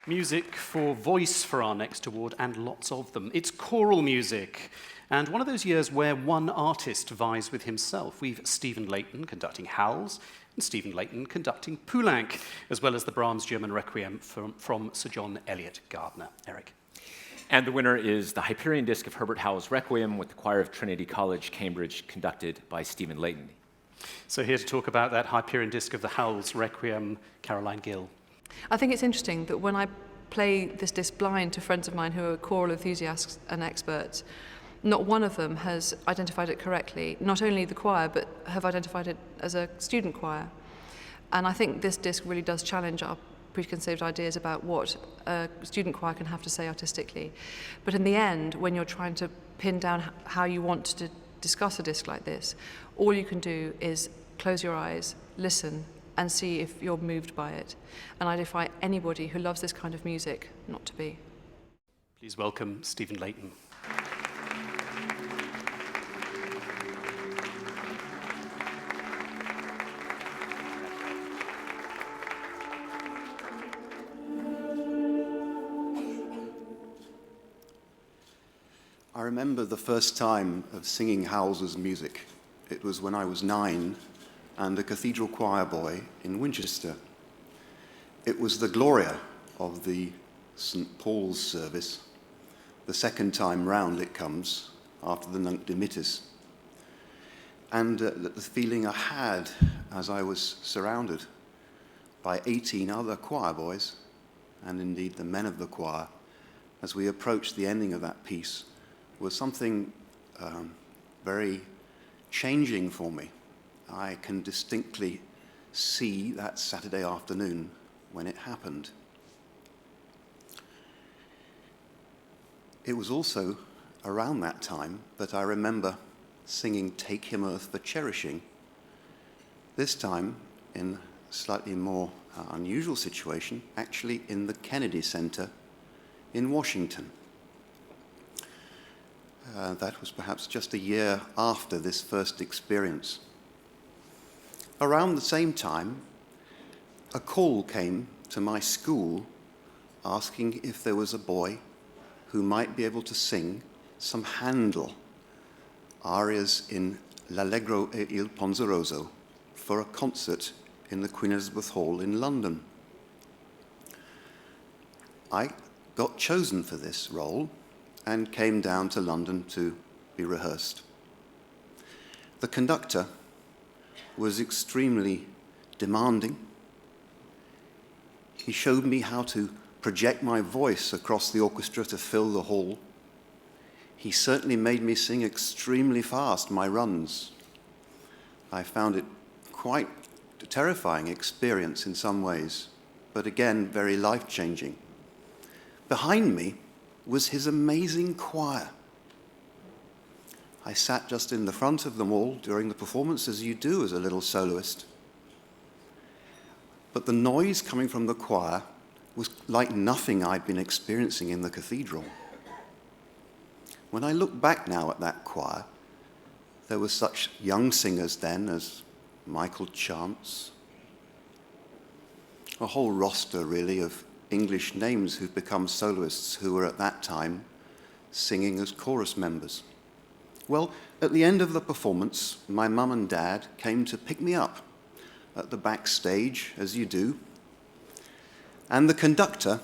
Music for voice for our next award, and lots of them. It's choral music, and one of those years where one artist vies with himself. We've Stephen Layton conducting Howells, and Stephen Layton conducting Poulenc, as well as the Brahms German Requiem from Sir John Eliot Gardiner. Eric. And the winner is the Hyperion disc of Herbert Howells Requiem with the choir of Trinity College, Cambridge, conducted by Stephen Layton. So here to talk about that Hyperion disc of the Howells Requiem, Caroline Gill. I think it's interesting that when I play this disc blind to friends of mine who are choral enthusiasts and experts, not one of them has identified it correctly. Not only the choir, but have identified it as a student choir. And I think this disc really does challenge our preconceived ideas about what a student choir can have to say artistically. But in the end, when you're trying to pin down how you want to discuss a disc like this, all you can do is close your eyes, listen, and see if you're moved by it. And I defy anybody who loves this kind of music not to be. Please welcome Stephen Layton. I remember the first time of singing Howells's music. It was when I was 9 and a cathedral choir boy in Winchester. It was the Gloria of the St. Paul's service. The second time round it comes after the Nunc Dimittis. And the feeling I had as I was surrounded by 18 other choir boys, and indeed the men of the choir, as we approached the ending of that piece, was something very changing for me. I can distinctly see that Saturday afternoon when it happened. It was also around that time that I remember singing Take Him Earth for Cherishing, this time in a slightly more unusual situation, actually in the Kennedy Center in Washington. That was perhaps just a year after this first experience. Around the same time, a call came to my school asking if there was a boy who might be able to sing some Handel arias in L'Allegro e il Penseroso for a concert in the Queen Elizabeth Hall in London. I got chosen for this role and came down to London to be rehearsed. The conductor was extremely demanding. He showed me how to project my voice across the orchestra to fill the hall. He certainly made me sing extremely fast, my runs. I found it quite a terrifying experience in some ways, but again, very life-changing. Behind me was his amazing choir. I sat just in the front of them all during the performance, as you do as a little soloist. But the noise coming from the choir was like nothing I'd been experiencing in the cathedral. When I look back now at that choir, there were such young singers then as Michael Chance, a whole roster really of English names who've become soloists who were at that time singing as chorus members. Well, at the end of the performance, my mum and dad came to pick me up at the backstage, as you do. And the conductor,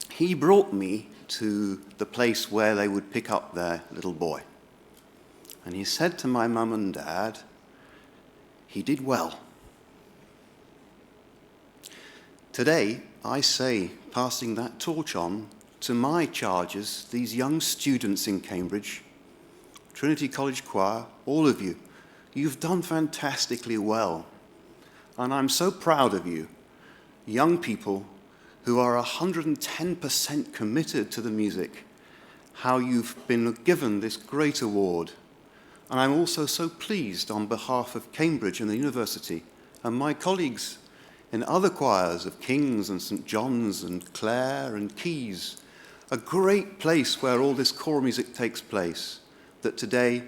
he brought me to the place where they would pick up their little boy. And he said to my mum and dad, he did well. Today, I say, passing that torch on to my charges, these young students in Cambridge, Trinity College Choir, all of you, you've done fantastically well. And I'm so proud of you, young people who are 110% committed to the music, how you've been given this great award. And I'm also so pleased on behalf of Cambridge and the university and my colleagues in other choirs of King's and St. John's and Clare and Keys, a great place where all this choral music takes place, that today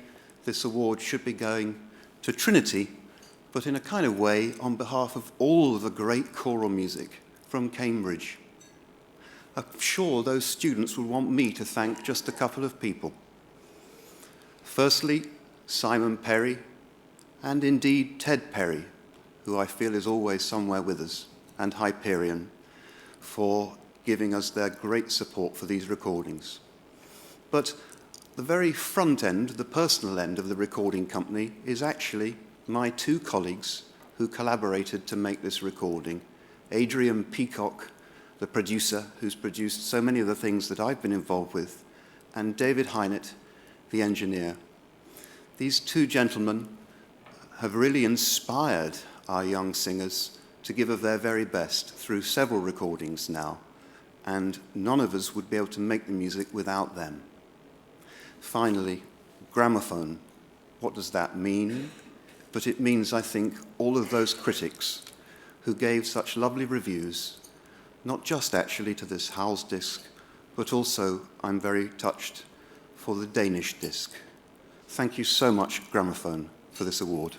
this award should be going to Trinity, but in a kind of way on behalf of all of the great choral music from Cambridge. I'm sure those students will want me to thank just a couple of people. Firstly, Simon Perry, and indeed Ted Perry, who I feel is always somewhere with us, and Hyperion, for giving us their great support for these recordings. But the very front end, the personal end of the recording company, is actually my two colleagues who collaborated to make this recording. Adrian Peacock, the producer, who's produced so many of the things that I've been involved with, and David Hynett, the engineer. These two gentlemen have really inspired our young singers to give of their very best through several recordings now, and none of us would be able to make the music without them. Finally, gramophone. What does that mean? But it means, I think, all of those critics who gave such lovely reviews, not just actually to this Howells disc, but also, I'm very touched, for the Danish disc. Thank you so much, Gramophone, for this award.